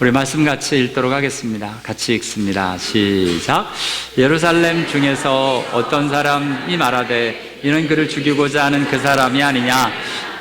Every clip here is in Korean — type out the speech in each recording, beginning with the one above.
우리 말씀 같이 읽도록 하겠습니다. 같이 읽습니다. 시작. 예루살렘 중에서 어떤 사람이 말하되 이는 그를 죽이고자 하는 그 사람이 아니냐.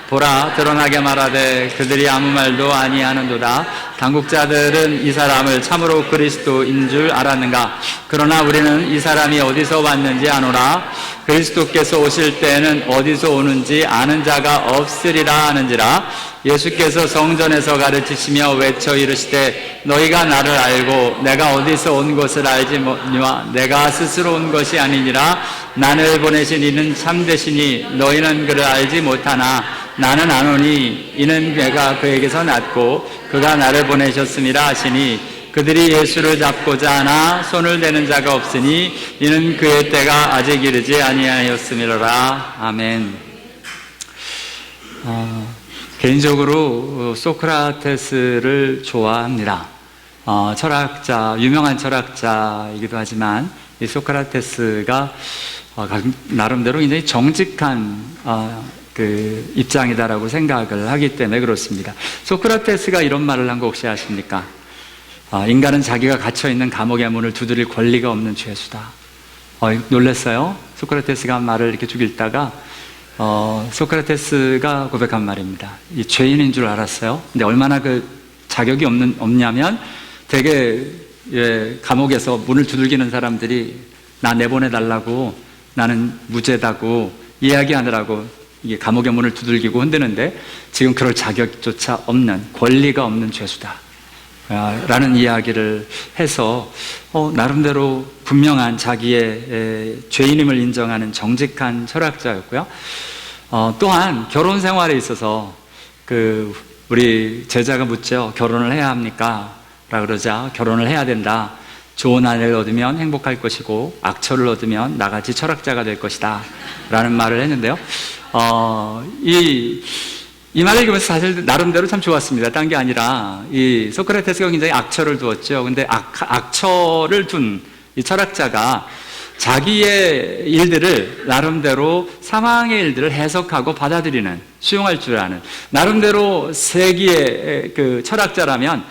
보라, 드러나게 말하되 그들이 아무 말도 아니하는도다. 당국자들은 이 사람을 참으로 그리스도인 줄 알았는가. 그러나 우리는 이 사람이 어디서 왔는지 아노라. 그리스도께서 오실 때에는 어디서 오는지 아는 자가 없으리라 하는지라. 예수께서 성전에서 가르치시며 외쳐 이르시되 너희가 나를 알고 내가 어디서 온 것을 알지 못니와 내가 스스로 온 것이 아니니라. 나를 보내신 이는 참되시니 너희는 그를 알지 못하나 나는 아노니 이는 내가 그에게서 났고 그가 나를 보내셨음이라 하시니 그들이 예수를 잡고자 하나 손을 대는 자가 없으니 이는 그의 때가 아직 이르지 아니하였음이로라. 아멘. 개인적으로 소크라테스를 좋아합니다. 철학자, 유명한 철학자이기도 하지만 이 소크라테스가 나름대로 굉장히 정직한 그 입장이다라고 생각을 하기 때문에 그렇습니다. 소크라테스가 이런 말을 한 거 혹시 아십니까? 인간은 자기가 갇혀있는 감옥의 문을 두드릴 권리가 없는 죄수다. 놀랐어요? 소크라테스가 말을 이렇게 쭉 읽다가 소크라테스가 고백한 말입니다. 이 죄인인 줄 알았어요. 근데 얼마나 그 자격이 없냐면 되게 감옥에서 문을 두들기는 사람들이 나 내보내달라고 나는 무죄다고 이야기하느라고 이게 감옥의 문을 두들기고 흔드는데 지금 그럴 자격조차 없는 권리가 없는 죄수다 라는 이야기를 해서 나름대로 분명한 자기의 죄인임을 인정하는 정직한 철학자였고요. 또한 결혼 생활에 있어서 우리 제자가 묻죠. 결혼을 해야 합니까? 라고 그러자 결혼을 해야 된다. 좋은 아내를 얻으면 행복할 것이고 악처를 얻으면 나같이 철학자가 될 것이다 라는 말을 했는데요. 이 말을 읽으면서 사실 나름대로 참 좋았습니다. 딴 게 아니라 이 소크라테스가 굉장히 악처를 두었죠. 근데 악처를 둔 이 철학자가 자기의 일들을 나름대로 상황의 일들을 해석하고 받아들이는, 수용할 줄 아는 나름대로 세기의 그 철학자라면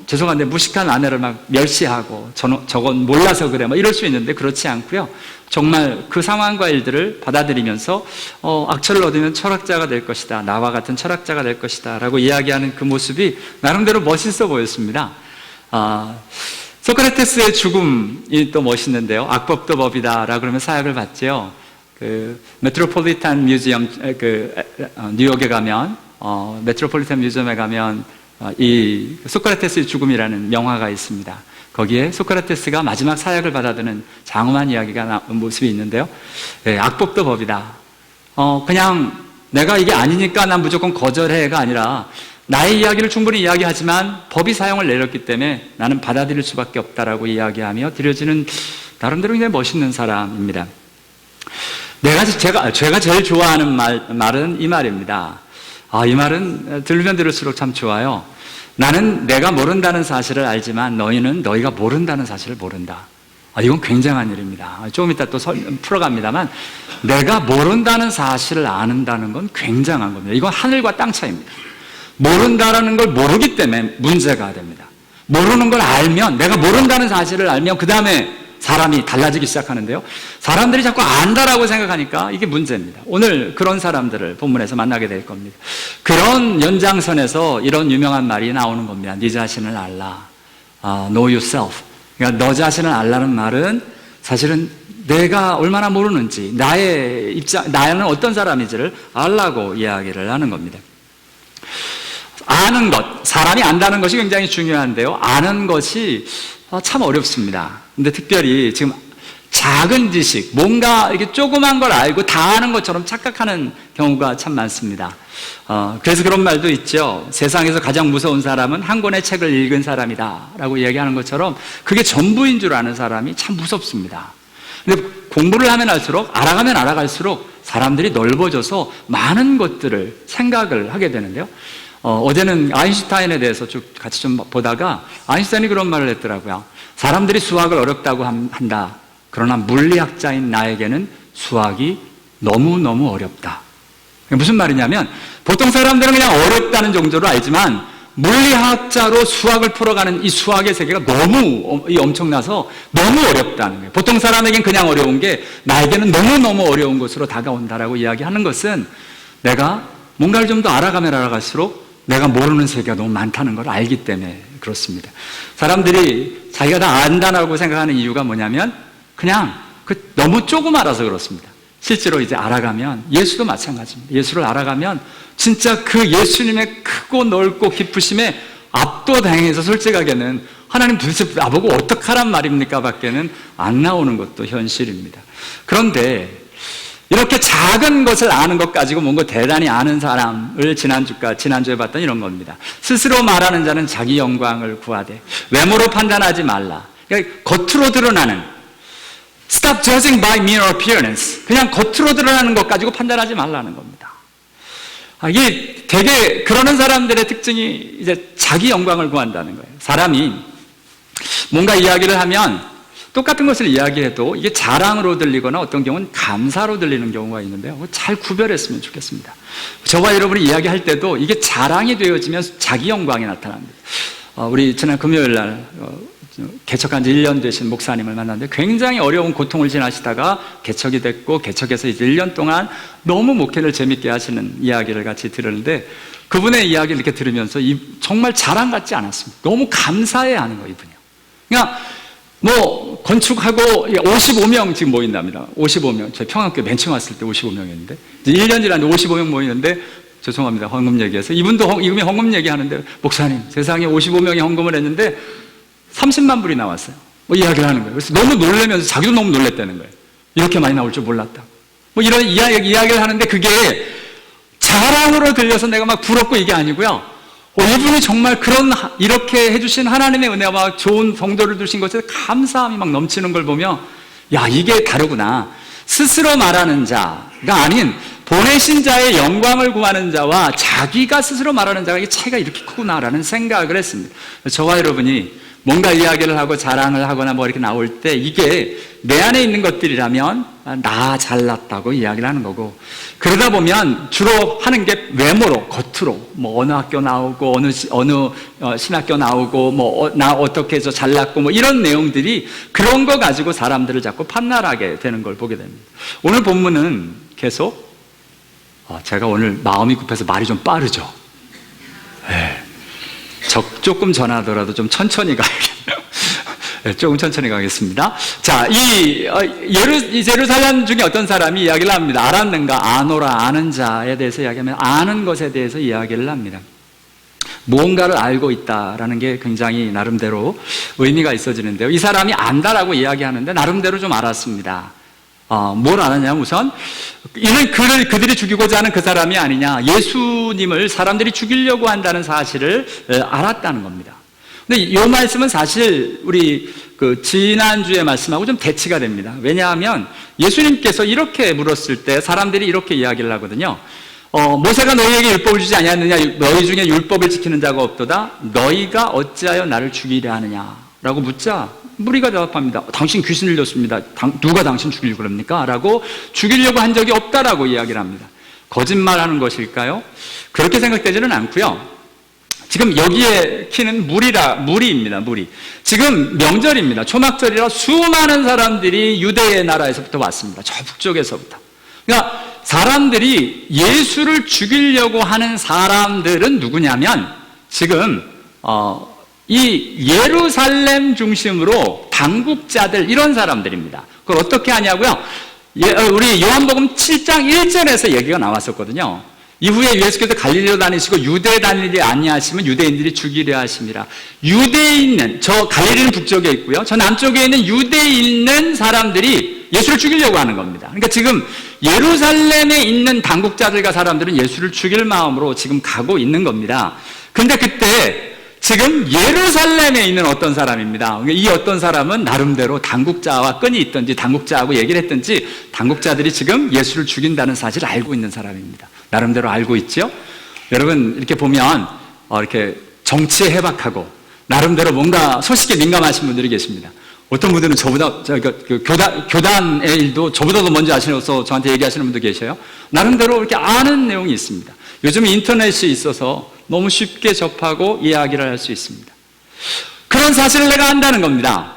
죄송한데 무식한 아내를 막 멸시하고 저건 몰라서 그래 뭐 이럴 수 있는데 그렇지 않고요. 정말 그 상황과 일들을 받아들이면서 악처를 얻으면 철학자가 될 것이다. 나와 같은 철학자가 될 것이다 라고 이야기하는 그 모습이 나름대로 멋있어 보였습니다. 소크라테스의 죽음이 또 멋있는데요. 악법도 법이다 라고 그러면 사약을 받죠. 메트로폴리탄 뮤지엄 뉴욕에 가면 메트로폴리탄 뮤지엄에 가면 이 소크라테스의 죽음이라는 명화가 있습니다. 거기에 소크라테스가 마지막 사약을 받아드는 장엄한 이야기가 모습이 있는데요. 악법도 법이다. 그냥 내가 이게 아니니까 난 무조건 거절해가 아니라 나의 이야기를 충분히 이야기하지만 법이 사형을 내렸기 때문에 나는 받아들일 수밖에 없다라고 이야기하며 드려지는 나름대로 굉장히 멋있는 사람입니다. 제가 제일 좋아하는 말은 이 말입니다. 이 말은 들으면 들을수록 참 좋아요. 나는 내가 모른다는 사실을 알지만 너희는 너희가 모른다는 사실을 모른다. 이건 굉장한 일입니다. 조금 이따 또 풀어갑니다만 내가 모른다는 사실을 아는다는 건 굉장한 겁니다. 이건 하늘과 땅 차이입니다. 모른다라는 걸 모르기 때문에 문제가 됩니다. 모르는 걸 알면, 내가 모른다는 사실을 알면 그 다음에 사람이 달라지기 시작하는데요. 사람들이 자꾸 안다라고 생각하니까 이게 문제입니다. 오늘 그런 사람들을 본문에서 만나게 될 겁니다. 그런 연장선에서 이런 유명한 말이 나오는 겁니다. 네 자신을 알라. Know yourself. 그러니까 너 자신을 알라는 말은 사실은 내가 얼마나 모르는지, 나는 어떤 사람인지를 알라고 이야기를 하는 겁니다. 아는 것, 사람이 안다는 것이 굉장히 중요한데요. 아는 것이 참 어렵습니다. 근데 특별히 지금 작은 지식, 뭔가 이렇게 조그만 걸 알고 다 아는 것처럼 착각하는 경우가 참 많습니다. 그래서 그런 말도 있죠. 세상에서 가장 무서운 사람은 한 권의 책을 읽은 사람이다 라고 얘기하는 것처럼 그게 전부인 줄 아는 사람이 참 무섭습니다. 근데 공부를 하면 할수록, 알아가면 알아갈수록 사람들이 넓어져서 많은 것들을 생각을 하게 되는데요. 어제는 아인슈타인에 대해서 쭉 같이 좀 보다가 아인슈타인이 그런 말을 했더라고요. 사람들이 수학을 어렵다고 한다. 그러나 물리학자인 나에게는 수학이 너무너무 어렵다. 무슨 말이냐면 보통 사람들은 그냥 어렵다는 정도로 알지만 물리학자로 수학을 풀어가는 이 수학의 세계가 너무 엄청나서 너무 어렵다는 거예요. 보통 사람에겐 그냥 어려운 게 나에게는 너무너무 어려운 것으로 다가온다라고 이야기하는 것은 내가 뭔가를 좀 더 알아가면 알아갈수록 내가 모르는 세계가 너무 많다는 걸 알기 때문에 그렇습니다. 사람들이 자기가 다 안다라고 생각하는 이유가 뭐냐면 그냥 너무 조금 알아서 그렇습니다. 실제로 이제 알아가면 예수도 마찬가지입니다. 예수를 알아가면 진짜 그 예수님의 크고 넓고 깊으심에 압도당해서 솔직하게는 하나님 도대체 나보고 어떡하란 말입니까? 밖에는 안 나오는 것도 현실입니다. 그런데 이렇게 작은 것을 아는 것 가지고 뭔가 대단히 아는 사람을 지난주에 봤던 이런 겁니다. 스스로 말하는 자는 자기 영광을 구하되 외모로 판단하지 말라. 그러니까 겉으로 드러나는 Stop judging by mere appearance. 그냥 겉으로 드러나는 것 가지고 판단하지 말라는 겁니다. 이게 되게 그러는 사람들의 특징이 이제 자기 영광을 구한다는 거예요. 사람이 뭔가 이야기를 하면 똑같은 것을 이야기해도 이게 자랑으로 들리거나 어떤 경우는 감사로 들리는 경우가 있는데요. 잘 구별했으면 좋겠습니다. 저와 여러분이 이야기할 때도 이게 자랑이 되어지면 자기 영광이 나타납니다. 우리 지난 금요일 날 개척한 지 1년 되신 목사님을 만났는데 굉장히 어려운 고통을 지나시다가 개척이 됐고 개척해서 이제 1년 동안 너무 목회를 재밌게 하시는 이야기를 같이 들었는데 그분의 이야기를 이렇게 들으면서 정말 자랑 같지 않았습니다. 너무 감사해 하는 거예요, 이분이요. 그러니까 뭐 건축하고 55명 지금 모인답니다. 55명. 저희 평안교회 맨 처음 왔을 때 55명이었는데 이제 1년 지났는데 55명 모이는데 죄송합니다. 헌금 얘기해서 이분이 헌금 얘기하는데 목사님 세상에 55명이 헌금을 했는데 30만 불이 나왔어요. 뭐 이야기를 하는 거예요. 그래서 너무 놀라면서 자기도 너무 놀랬다는 거예요. 이렇게 많이 나올 줄 몰랐다. 뭐 이런 이야기를 하는데 그게 자랑으로 들려서 내가 막 부럽고 이게 아니고요. 이분이 정말 이렇게 해주신 하나님의 은혜와 좋은 성도를 두신 것에 감사함이 막 넘치는 걸 보며 야, 이게 다르구나. 스스로 말하는 자가 아닌 보내신 자의 영광을 구하는 자와 자기가 스스로 말하는 자가 이 차이가 이렇게 크구나라는 생각을 했습니다. 저와 여러분이 뭔가 이야기를 하고 자랑을 하거나 뭐 이렇게 나올 때 이게 내 안에 있는 것들이라면 나 잘났다고 이야기를 하는 거고 그러다 보면 주로 하는 게 외모로 겉으로 뭐 어느 학교 나오고 어느 신학교 나오고 뭐 나 어떻게 해서 잘났고 뭐 이런 내용들이 그런 거 가지고 사람들을 자꾸 판단하게 되는 걸 보게 됩니다. 오늘 본문은 계속 제가 오늘 마음이 급해서 말이 좀 빠르죠. 네. 조금 전하더라도 좀 천천히 가야겠네요. 네, 조금 천천히 가겠습니다. 자, 이 제루살렘 중에 어떤 사람이 이야기를 합니다. 알았는가? 아노라, 아는 자에 대해서 이야기하면 아는 것에 대해서 이야기를 합니다. 무언가를 알고 있다라는 게 굉장히 나름대로 의미가 있어지는데요. 이 사람이 안다라고 이야기하는데 나름대로 좀 알았습니다. 뭘 알았냐면 우선 이는 그들이 죽이고자 하는 그 사람이 아니냐, 예수님을 사람들이 죽이려고 한다는 사실을 알았다는 겁니다. 근데 이 말씀은 사실 우리 지난주의 말씀하고 좀 대치가 됩니다. 왜냐하면 예수님께서 이렇게 물었을 때 사람들이 이렇게 이야기를 하거든요. 모세가 너희에게 율법을 주지 아니하느냐, 너희 중에 율법을 지키는 자가 없도다, 너희가 어찌하여 나를 죽이려 하느냐라고 묻자 무리가 대답합니다. 당신 귀신 들렸습니다. 누가 당신 죽이려고 그럽니까? 라고 죽이려고 한 적이 없다라고 이야기를 합니다. 거짓말하는 것일까요? 그렇게 생각되지는 않고요. 지금 여기에 키는 무리입니다. 무리. 지금 명절입니다. 초막절이라 수많은 사람들이 유대의 나라에서부터 왔습니다. 저 북쪽에서부터. 그러니까 사람들이 예수를 죽이려고 하는 사람들은 누구냐면 지금 이 예루살렘 중심으로 당국자들 이런 사람들입니다. 그걸 어떻게 하냐고요? 우리 요한복음 7장 1절에서 얘기가 나왔었거든요. 이후에 예수께서 갈릴리로 다니시고 유대에 다니지 아니하시면 유대인들이 죽이려 하심이라. 유대에 있는, 저 갈릴리는 북쪽에 있고요, 저 남쪽에 있는 유대에 있는 사람들이 예수를 죽이려고 하는 겁니다. 그러니까 지금 예루살렘에 있는 당국자들과 사람들은 예수를 죽일 마음으로 지금 가고 있는 겁니다. 근데 그때 지금 예루살렘에 있는 어떤 사람입니다. 이 어떤 사람은 나름대로 당국자와 끈이 있든지 당국자하고 얘기를 했든지 당국자들이 지금 예수를 죽인다는 사실을 알고 있는 사람입니다. 나름대로 알고 있죠. 여러분 이렇게 보면 이렇게 정치에 해박하고 나름대로 뭔가 소식에 민감하신 분들이 계십니다. 어떤 분들은 저보다 교단의 일도 저보다도 먼저 아시면서 저한테 얘기하시는 분도 계셔요. 나름대로 이렇게 아는 내용이 있습니다. 요즘 인터넷이 있어서 너무 쉽게 접하고 이야기를 할 수 있습니다. 그런 사실을 내가 안다는 겁니다.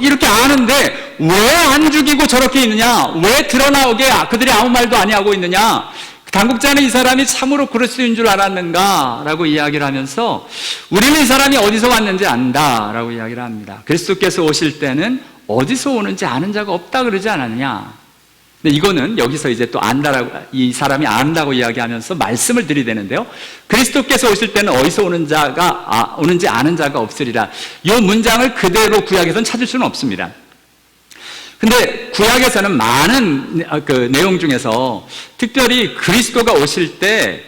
이렇게 아는데 왜 안 죽이고 저렇게 있느냐? 왜 드러나오게 그들이 아무 말도 안 하고 있느냐? 당국자는 이 사람이 참으로 그리스도인 줄 알았는가? 라고 이야기를 하면서 우리는 이 사람이 어디서 왔는지 안다 라고 이야기를 합니다. 그리스도께서 오실 때는 어디서 오는지 아는 자가 없다 그러지 않았냐? 근데 이거는 여기서 이제 또 안다라고, 이 사람이 안다고 이야기하면서 말씀을 드리되는데요. 그리스도께서 오실 때는 어디서 오는지 아는 자가 없으리라. 이 문장을 그대로 구약에서는 찾을 수는 없습니다. 근데 구약에서는 많은 그 내용 중에서 특별히 그리스도가 오실 때,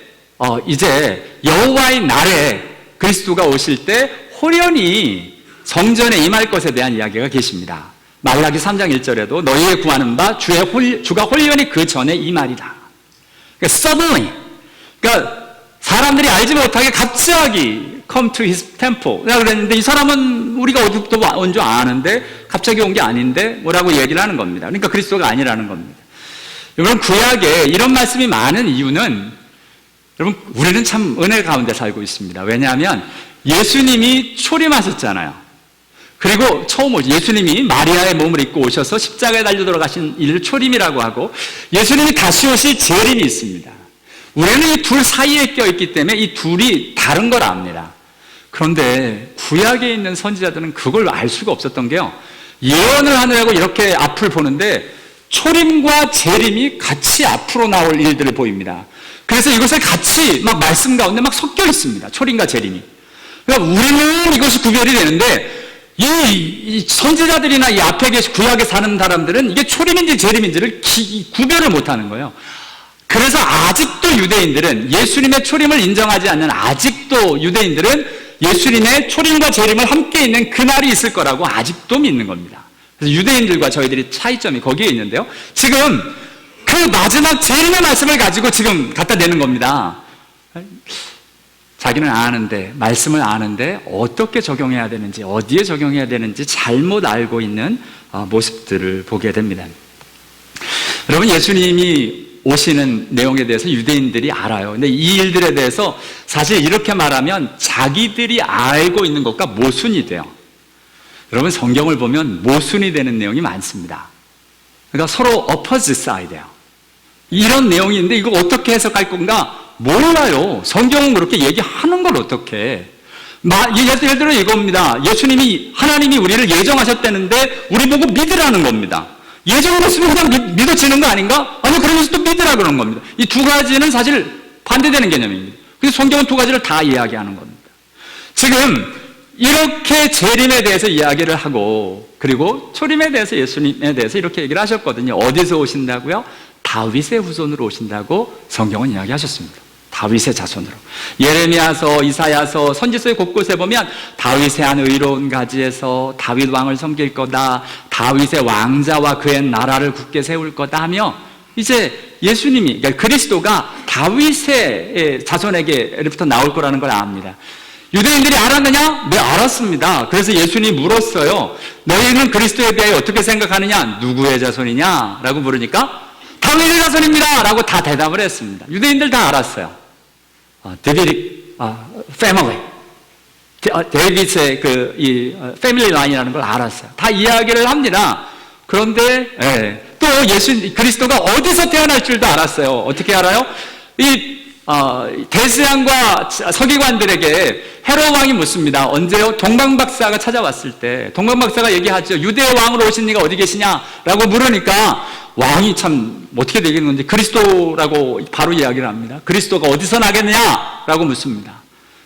이제 여호와의 날에 그리스도가 오실 때 홀연히 성전에 임할 것에 대한 이야기가 계십니다. 말라기 3장 1절에도 너희의 구하는 바 주가 홀연히 그 전에 임하리라. 그러니까 suddenly, 그러니까 사람들이 알지 못하게 갑자기 come to his temple. 내가 그랬는데 이 사람은 우리가 어디부터 온 줄 아는데 갑자기 온 게 아닌데 뭐라고 얘기를 하는 겁니다. 그러니까 그리스도가 아니라는 겁니다. 여러분 구약에 이런 말씀이 많은 이유는 여러분 우리는 참 은혜 가운데 살고 있습니다. 왜냐하면 예수님이 초림하셨잖아요. 그리고 처음 예수님이 마리아의 몸을 입고 오셔서 십자가에 달려 돌아가신 일을 초림이라고 하고 예수님이 다시 오실 재림이 있습니다. 우리는 이 둘 사이에 껴있기 때문에 이 둘이 다른 걸 압니다. 그런데 구약에 있는 선지자들은 그걸 알 수가 없었던 게요. 예언을 하느라고 이렇게 앞을 보는데 초림과 재림이 같이 앞으로 나올 일들을 보입니다. 그래서 이것을 같이 막 말씀 가운데 막 섞여 있습니다. 초림과 재림이. 그러니까 우리는 이것이 구별이 되는데 이 선지자들이나 이 앞에 계신 구약에 사는 사람들은 이게 초림인지 재림인지를 구별을 못하는 거예요. 그래서 아직도 유대인들은 예수님의 초림을 인정하지 않는 아직도 유대인들은 예수님의 초림과 재림을 함께 있는 그날이 있을 거라고 아직도 믿는 겁니다. 그래서 유대인들과 저희들이 차이점이 거기에 있는데요. 지금 그 마지막 재림의 말씀을 가지고 지금 갖다 대는 겁니다. 자기는 아는데, 말씀을 아는데 어떻게 적용해야 되는지, 어디에 적용해야 되는지 잘못 알고 있는 모습들을 보게 됩니다. 여러분, 예수님이 오시는 내용에 대해서 유대인들이 알아요. 근데 이 일들에 대해서 사실 이렇게 말하면 자기들이 알고 있는 것과 모순이 돼요. 여러분, 성경을 보면 모순이 되는 내용이 많습니다. 그러니까 서로 opposite side예요. 이런 내용이 있는데 이거 어떻게 해석할 건가? 몰라요. 성경은 그렇게 얘기하는 걸 어떻게 해? 예를 들어 이겁니다. 하나님이 우리를 예정하셨다는데 우리 보고 믿으라는 겁니다. 예정을 했으면 그냥 믿어지는 거 아닌가? 아니, 그러면서 또 믿으라 그런 겁니다. 이 두 가지는 사실 반대되는 개념입니다. 그래서 성경은 두 가지를 다 이야기하는 겁니다. 지금 이렇게 재림에 대해서 이야기를 하고 그리고 초림에 대해서 예수님에 대해서 이렇게 얘기를 하셨거든요. 어디서 오신다고요? 다윗의 후손으로 오신다고 성경은 이야기하셨습니다. 다윗의 자손으로. 예레미야서, 이사야서, 선지서의 곳곳에 보면 다윗의 한 의로운 가지에서 다윗 왕을 섬길 거다. 다윗의 왕자와 그의 나라를 굳게 세울 거다 하며 이제 예수님이, 그러니까 그리스도가 다윗의 자손에게부터 나올 거라는 걸 압니다. 유대인들이 알았느냐? 네, 알았습니다. 그래서 예수님이 물었어요. 너희는 그리스도에 대해 어떻게 생각하느냐? 누구의 자손이냐? 라고 물으니까 다윗의 자손입니다. 라고 다 대답을 했습니다. 유대인들 다 알았어요. 데비딕 패밀리, 데이빗의 이 패밀리 라인이라는 걸 알았어요. 다 이야기를 합니다. 그런데 또 그리스도가 어디서 태어날 줄도 알았어요. 어떻게 알아요? 대스양과 서기관들에게 헤롯 왕이 묻습니다. 언제요? 동방박사가 찾아왔을 때 동방박사가 얘기하죠. 유대의 왕으로 오신 이가 어디 계시냐라고 물으니까 왕이 참 어떻게 되겠는지 그리스도라고 바로 이야기를 합니다. 그리스도가 어디서 나겠느냐라고 묻습니다.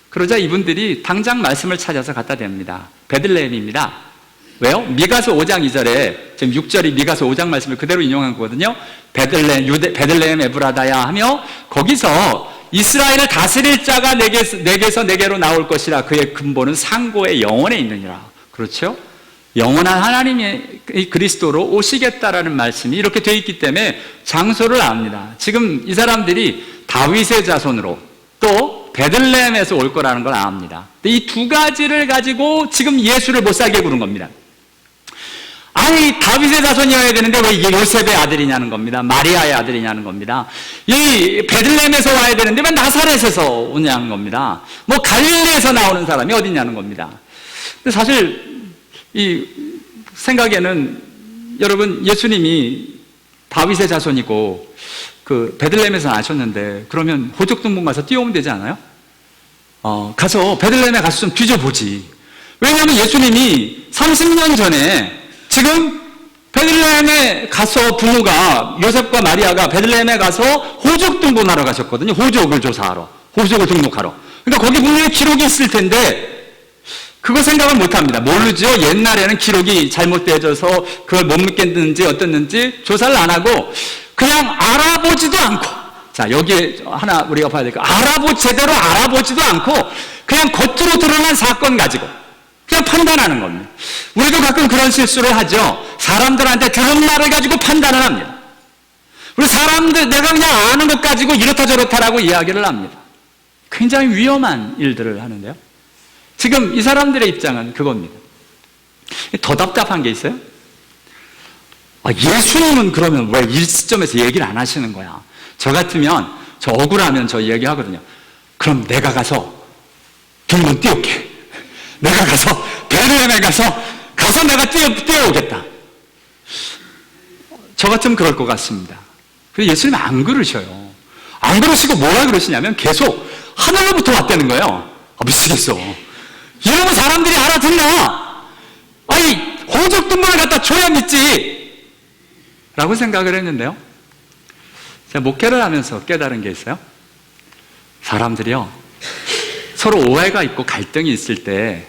그러자 이분들이 당장 말씀을 찾아서 갖다 댑니다. 베들레헴입니다. 왜요? 미가서 5장 2절에 지금 6절이 미가서 5장 말씀을 그대로 인용한 거거든요. 베들레헴 에브라다야 하며 거기서 이스라엘을 다스릴 자가 내게서 내게로 나올 것이라. 그의 근본은 상고의 영원에 있느니라. 그렇죠? 영원한 하나님의 그리스도로 오시겠다라는 말씀이 이렇게 되어 있기 때문에 장소를 압니다. 지금 이 사람들이 다윗의 자손으로 또 베들레헴에서 올 거라는 걸 압니다. 이 두 가지를 가지고 지금 예수를 못 살게 구는 겁니다. 아무 아니 다윗의 자손이어야 되는데 왜 이게 요셉의 아들이냐는 겁니다. 마리아의 아들이냐는 겁니다. 이 베들레헴에서 와야 되는데 왜 나사렛에서 오냐는 겁니다. 뭐 갈릴리에서 나오는 사람이 어디냐는 겁니다. 근데 사실 이 생각에는 여러분 예수님이 다윗의 자손이고 그 베들레헴에서 나셨는데 그러면 호적동문 가서 뛰어오면 되지 않아요? 가서 베들레헴에 가서 좀 뒤져보지. 왜냐하면 예수님이 30년 전에 지금 베들레헴에 가서 부모가 요셉과 마리아가 베들레헴에 가서 호적 등본하러 가셨거든요. 호적을 조사하러, 호적을 등록하러. 그러니까 거기 분명히 기록이 있을 텐데 그거 생각을 못합니다. 모르죠. 옛날에는 기록이 잘못되어져서 그걸 못 믿겠는지 어떻는지 조사를 안 하고 그냥 알아보지도 않고, 자 여기에 하나 우리가 봐야 될 거, 제대로 알아보지도 않고 그냥 겉으로 드러난 사건 가지고 그냥 판단하는 겁니다. 우리도 가끔 그런 실수를 하죠. 사람들한테 들은 말을 가지고 판단을 합니다. 우리 사람들 내가 그냥 아는 것 가지고 이렇다 저렇다라고 이야기를 합니다. 굉장히 위험한 일들을 하는데요. 지금 이 사람들의 입장은 그겁니다. 더 답답한 게 있어요. 예수님은 그러면 왜 이 시점에서 얘기를 안 하시는 거야? 저 같으면, 저 억울하면 저 얘기하거든요. 그럼 내가 가서 등본 띄울게. 내가 가서 베들레헴에 가서 내가 띄워오겠다. 저 같으면 그럴 것 같습니다. 근데 예수님은 안 그러셔요. 안 그러시고 뭐라 그러시냐면 계속 하늘로부터 왔다는 거예요. 미치겠어. 이러면 사람들이 알아듣나? 아니 호적 등본을 갖다 줘야 믿지 라고 생각을 했는데요, 제가 목회를 하면서 깨달은 게 있어요. 사람들이요 서로 오해가 있고 갈등이 있을 때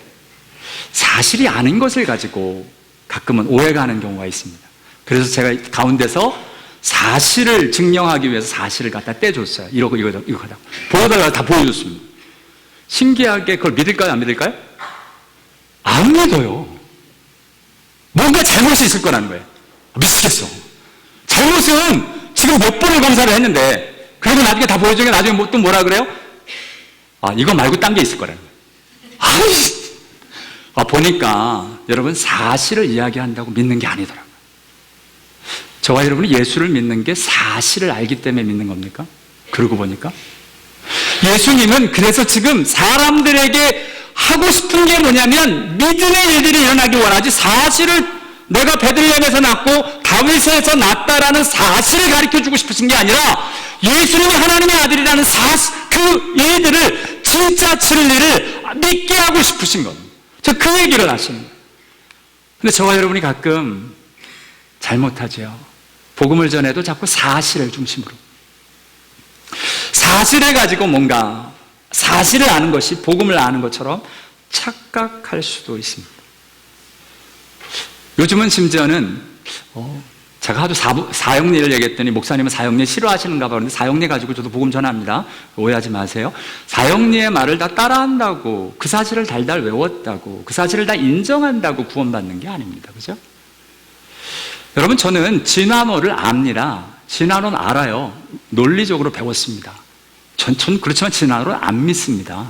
사실이 아닌 것을 가지고 가끔은 오해가 하는 경우가 있습니다. 그래서 제가 가운데서 사실을 증명하기 위해서 사실을 갖다 떼줬어요. 이거 하다 보여달라고 다 보여줬습니다. 신기하게 그걸 믿을까요 안 믿을까요? 안 믿어요. 뭔가 잘못이 있을 거라는 거예요. 미치겠어. 잘못은 지금 몇 번을 검사를 했는데 그래도 나중에 다 보여주니까 나중에 또 뭐라 그래요? 이거 말고 딴 게 있을 거라는 거예요. 보니까 여러분 사실을 이야기한다고 믿는 게 아니더라고요. 저와 여러분이 예수를 믿는 게 사실을 알기 때문에 믿는 겁니까? 그러고 보니까 예수님은 그래서 지금 사람들에게 하고 싶은 게 뭐냐면 믿음의 일들이 일어나기 원하지, 사실을 내가 베들레헴에서 낳고 다윗에서 낳았다라는 사실을 가르쳐주고 싶으신 게 아니라 예수님이 하나님의 아들이라는 그 일들을, 진짜 진리를 믿게 하고 싶으신 겁니다. 저 그 얘기를 하시는 거예요. 근데 저와 여러분이 가끔 잘못하죠. 복음을 전해도 자꾸 사실을 중심으로, 사실을 가지고 뭔가 사실을 아는 것이 복음을 아는 것처럼 착각할 수도 있습니다. 요즘은 심지어는 제가 하도 사형리를 얘기했더니 목사님은 사형리 싫어하시는가 봐. 그런데 사형리 가지고 저도 복음 전합니다. 오해하지 마세요. 사형리의 말을 다 따라한다고, 그 사실을 달달 외웠다고, 그 사실을 다 인정한다고 구원받는 게 아닙니다. 그죠? 여러분, 저는 진화론을 압니다. 진화론 알아요. 논리적으로 배웠습니다. 전 그렇지만 진화론 안 믿습니다.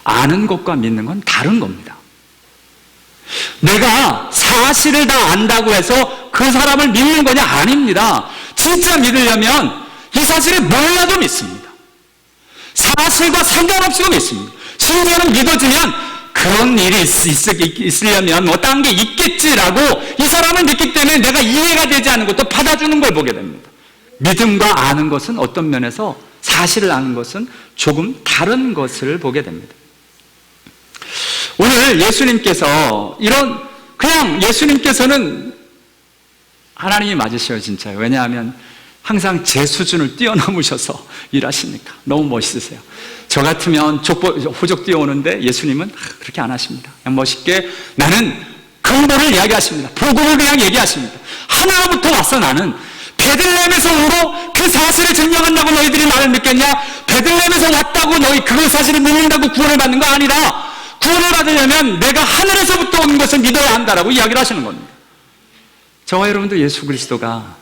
아는 것과 믿는 건 다른 겁니다. 내가 사실을 다 안다고 해서 그 사람을 믿는 거냐? 아닙니다. 진짜 믿으려면 이 사실을 몰라도 믿습니다. 사실과 상관없이도 믿습니다. 심지어는 믿어지면 그런 일이 있으려면 뭐 딴 게 있겠지라고 이 사람을 믿기 때문에 내가 이해가 되지 않는 것도 받아주는 걸 보게 됩니다. 믿음과 아는 것은 어떤 면에서 사실을 아는 것은 조금 다른 것을 보게 됩니다. 오늘 예수님께서 그냥 예수님께서는 하나님이 맞으셔요, 진짜요. 왜냐하면 항상 제 수준을 뛰어넘으셔서 일하시니까. 너무 멋있으세요. 저 같으면 호적 뛰어오는데 예수님은 그렇게 안 하십니다. 그냥 멋있게 나는 근본을 이야기하십니다. 복음을 그냥 얘기하십니다. 하나부터 왔어. 나는 베들레헴에서 오고 그 사실을 증명한다고 너희들이 나를 믿겠냐? 베들레헴에서 왔다고 너희 그 사실을 믿는다고 구원을 받는 거 아니라, 구원을 받으려면 내가 하늘에서부터 온 것을 믿어야 한다라고 이야기를 하시는 겁니다. 저와 여러분도 예수 그리스도가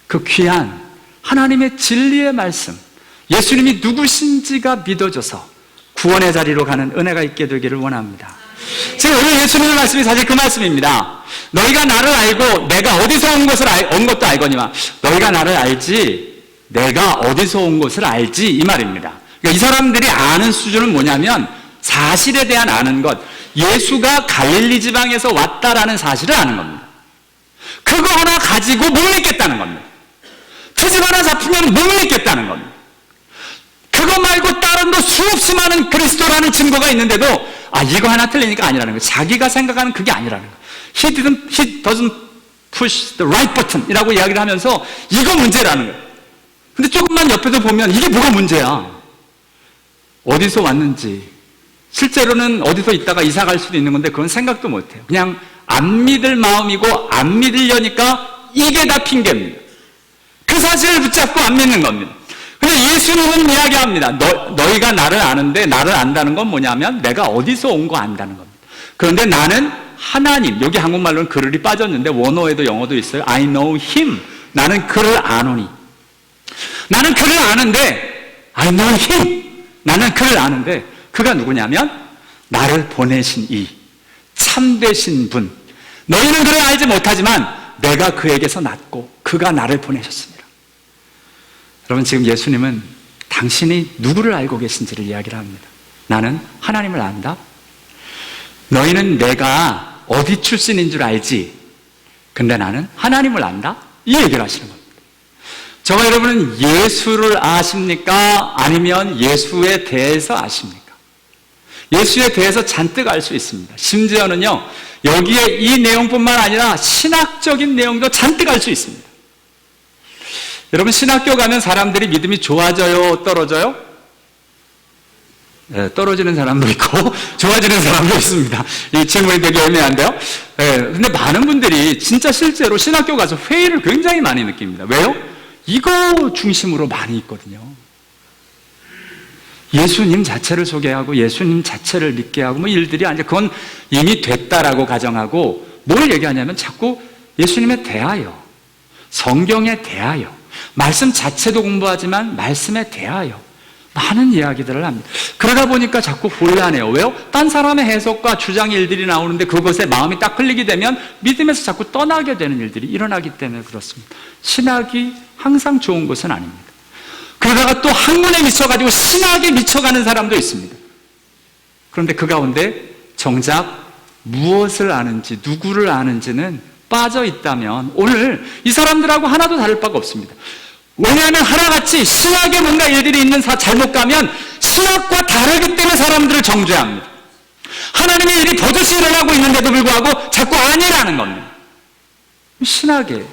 그 귀한 하나님의 진리의 말씀, 예수님이 누구신지가 믿어져서 구원의 자리로 가는 은혜가 있게 되기를 원합니다. 제가 오늘 예수님의 말씀이 사실 그 말씀입니다. 너희가 나를 알고 내가 어디서 온 것도 알거니와 너희가 나를 알지 내가 어디서 온 것을 알지 이 말입니다. 그러니까 이 사람들이 아는 수준은 뭐냐면 사실에 대한 아는 것, 예수가 갈릴리 지방에서 왔다라는 사실을 아는 겁니다. 그거 하나 가지고 못 믿겠다는 겁니다. 트집 하나 잡히면 못 믿겠다는 겁니다. 그거 말고 다른 거 수없이 많은 그리스도라는 증거가 있는데도 이거 하나 틀리니까 아니라는 거예요. 자기가 생각하는 그게 아니라는 거예요. He doesn't push the right button 이라고 이야기를 하면서 이거 문제라는 거예요. 근데 조금만 옆에서 보면 이게 뭐가 문제야? 어디서 왔는지, 실제로는 어디서 있다가 이사 갈 수도 있는 건데 그건 생각도 못 해요. 그냥 안 믿을 마음이고 안 믿으려니까 이게 다 핑계입니다. 그 사실을 붙잡고 안 믿는 겁니다. 근데 예수님은 이야기합니다. 너희가 나를 아는데 나를 안다는 건 뭐냐면 내가 어디서 온 거 안다는 겁니다. 그런데 나는 하나님, 여기 한국말로는 그를이 빠졌는데 원어에도 영어도 있어요. I know him. 나는 그를 아노니. 나는 그를 아는데 I know him. 나는 그를 아는데 그가 누구냐면 나를 보내신 이 참되신 분. 너희는 그를 알지 못하지만 내가 그에게서 났고 그가 나를 보내셨습니다. 여러분, 지금 예수님은 당신이 누구를 알고 계신지를 이야기를 합니다. 나는 하나님을 안다. 너희는 내가 어디 출신인 줄 알지. 근데 나는 하나님을 안다. 이 얘기를 하시는 겁니다. 저와 여러분은 예수를 아십니까? 아니면 예수에 대해서 아십니까? 예수에 대해서 잔뜩 알 수 있습니다. 심지어는요, 여기에 이 내용뿐만 아니라 신학적인 내용도 잔뜩 알 수 있습니다. 여러분, 신학교 가면 사람들이 믿음이 좋아져요, 떨어져요? 네, 떨어지는 사람도 있고 좋아지는 사람도 있습니다. 이 질문이 되게 애매한데요. 네, 근데 많은 분들이 진짜 실제로 신학교 가서 회의를 굉장히 많이 느낍니다. 왜요? 이거 중심으로 많이 있거든요. 예수님 자체를 소개하고 예수님 자체를 믿게 하고 뭐 일들이 아니라 그건 이미 됐다라고 가정하고 뭘 얘기하냐면 자꾸 예수님에 대하여, 성경에 대하여, 말씀 자체도 공부하지만 말씀에 대하여 많은 이야기들을 합니다. 그러다 보니까 자꾸 곤란해요. 왜요? 딴 사람의 해석과 주장 일들이 나오는데 그것에 마음이 딱 끌리게 되면 믿음에서 자꾸 떠나게 되는 일들이 일어나기 때문에 그렇습니다. 신학이 항상 좋은 것은 아닙니다. 그러다가 또 학문에 미쳐가지고 신학에 미쳐가는 사람도 있습니다. 그런데 그 가운데 정작 무엇을 아는지, 누구를 아는지는 빠져 있다면 오늘 이 사람들하고 하나도 다를 바가 없습니다. 왜냐하면 하나같이 신학에 뭔가 일들이 있는 잘못 가면 신학과 다르기 때문에 사람들을 정죄해야 합니다. 하나님의 일이 버젓이 일어나고 있는데도 불구하고 자꾸 아니라는 겁니다. 신학에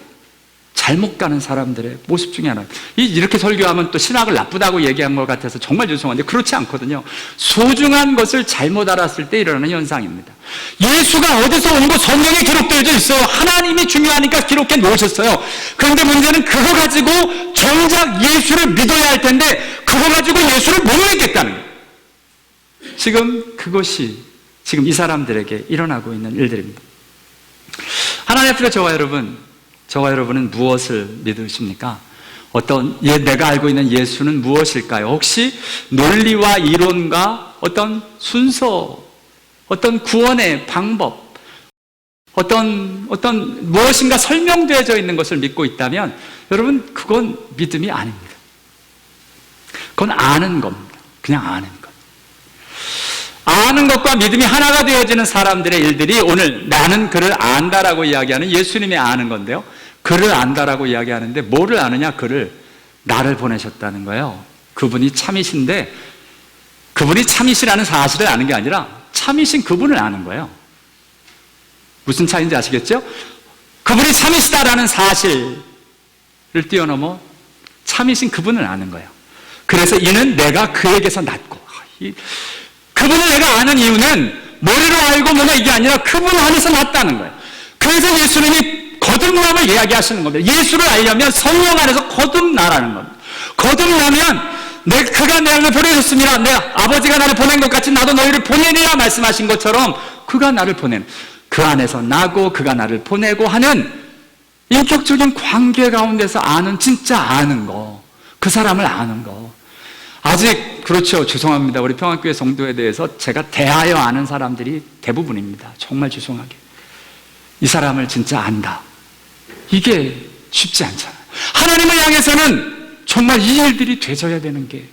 잘못 가는 사람들의 모습 중에 하나. 이렇게 설교하면 또 신학을 나쁘다고 얘기한 것 같아서 정말 죄송한데 그렇지 않거든요. 소중한 것을 잘못 알았을 때 일어나는 현상입니다. 예수가 어디서 온 거 성경에 기록되어 있어요. 하나님이 중요하니까 기록해 놓으셨어요. 그런데 문제는 그거 가지고 정작 예수를 믿어야 할 텐데 그거 가지고 예수를 못 믿겠다는 거예요. 지금 그것이 지금 이 사람들에게 일어나고 있는 일들입니다. 하나님 앞에 저와 여러분은 무엇을 믿으십니까? 내가 알고 있는 예수는 무엇일까요? 혹시 논리와 이론과 어떤 순서, 어떤 구원의 방법, 어떤 무엇인가 설명되어져 있는 것을 믿고 있다면 여러분, 그건 믿음이 아닙니다. 그건 아는 겁니다. 그냥 아는 것. 아는 것과 믿음이 하나가 되어지는 사람들의 일들이 오늘 나는 그를 안다라고 이야기하는 예수님의 아는 건데요. 그를 안다라고 이야기하는데 뭐를 아느냐? 그를, 나를 보내셨다는 거예요. 그분이 참이신데 그분이 참이시라는 사실을 아는 게 아니라 참이신 그분을 아는 거예요. 무슨 차이인지 아시겠죠? 그분이 참이시다라는 사실을 뛰어넘어 참이신 그분을 아는 거예요. 그래서 이는 내가 그에게서 났고, 그분을 내가 아는 이유는 머리로 알고 뭐냐 이게 아니라 그분 안에서 났다는 거예요. 그래서 예수님이 거듭남을 이야기하시는 겁니다. 예수를 알려면 성령 안에서 거듭나라는 겁니다. 거듭나면 그가 나를 보내셨습니다. 아버지가 나를 보낸 것 같이 나도 너희를 보내리라 말씀하신 것처럼 그가 나를 보내는, 그 안에서 나고 그가 나를 보내고 하는 인격적인 관계 가운데서 아는, 진짜 아는 거, 그 사람을 아는 거. 아직 그렇죠. 죄송합니다. 우리 평안교회 성도에 대해서 제가 대하여 아는 사람들이 대부분입니다. 정말 죄송하게. 이 사람을 진짜 안다. 이게 쉽지 않잖아요. 하나님을 향해서는 정말 이 일들이 되져야 되는 게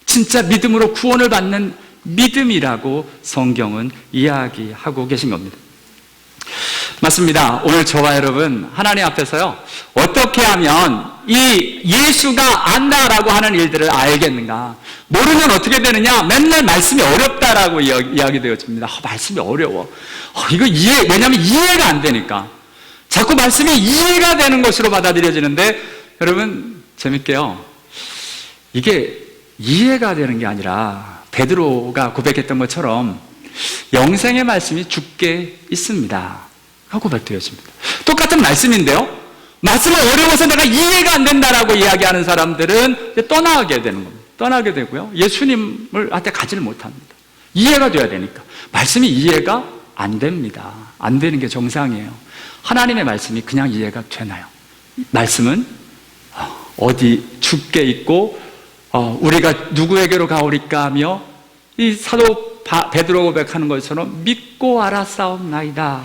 진짜 믿음으로 구원을 받는 믿음이라고 성경은 이야기하고 계신 겁니다. 맞습니다. 오늘 저와 여러분 하나님 앞에서요, 어떻게 하면 이 예수가 안다라고 하는 일들을 알겠는가? 모르면 어떻게 되느냐? 맨날 말씀이 어렵다라고 이야기되어집니다. 말씀이 어려워. 왜냐하면 이해가 안 되니까. 자꾸 말씀이 이해가 되는 것으로 받아들여지는데, 여러분 재밌게요, 이게 이해가 되는 게 아니라 베드로가 고백했던 것처럼 영생의 말씀이 죽게 있습니다 하고 고백되어집니다. 똑같은 말씀인데요, 말씀은 어려워서 내가 이해가 안 된다라고 이야기하는 사람들은 떠나게 되는 겁니다. 떠나게 되고요, 예수님을 한테 가지를 못합니다. 이해가 돼야 되니까. 말씀이 이해가 안 됩니다. 안 되는 게 정상이에요. 하나님의 말씀이 그냥 이해가 되나요? 말씀은 어디 죽게 있고 우리가 누구에게로 가오리까 하며 이 사도 베드로 고백하는 것처럼 믿고 알았사옵나이다.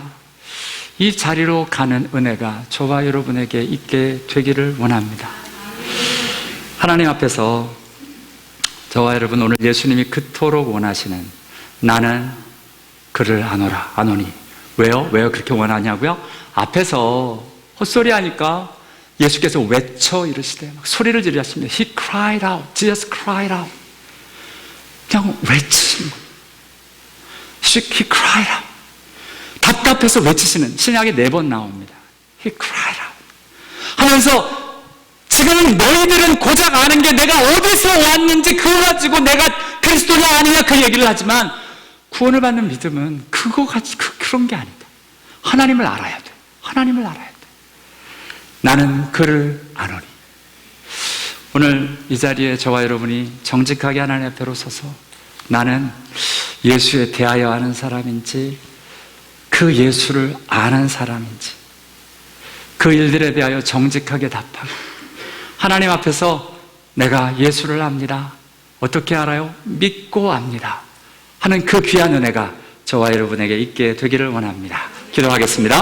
이 자리로 가는 은혜가 저와 여러분에게 있게 되기를 원합니다. 하나님 앞에서 저와 여러분 오늘 예수님이 그토록 원하시는 나는 그를 아노니. 왜요? 그렇게 원하냐고요? 앞에서 헛소리 하니까 예수께서 외쳐 이르시되 막 소리를 지르셨습니다. He cried out, Jesus cried out. 그냥 외치신 거예요. He cried out. 답답해서 외치시는 신약에 4번 나옵니다. He cried out. 하면서 지금 너희들은 고작 아는 게 내가 어디서 왔는지 그거 가지고 내가 그리스도냐 아니냐 그 얘기를 하지만 구원을 받는 믿음은 그런 게 아니다. 하나님을 알아야 돼. 하나님을 알아야 돼. 나는 그를 아노니. 오늘 이 자리에 저와 여러분이 정직하게 하나님 앞에로 서서 나는 예수에 대하여 아는 사람인지 그 예수를 아는 사람인지 그 일들에 대하여 정직하게 답하고 하나님 앞에서 내가 예수를 압니다. 어떻게 알아요? 믿고 압니다 하는 그 귀한 은혜가 저와 여러분에게 있게 되기를 원합니다. 기도하겠습니다.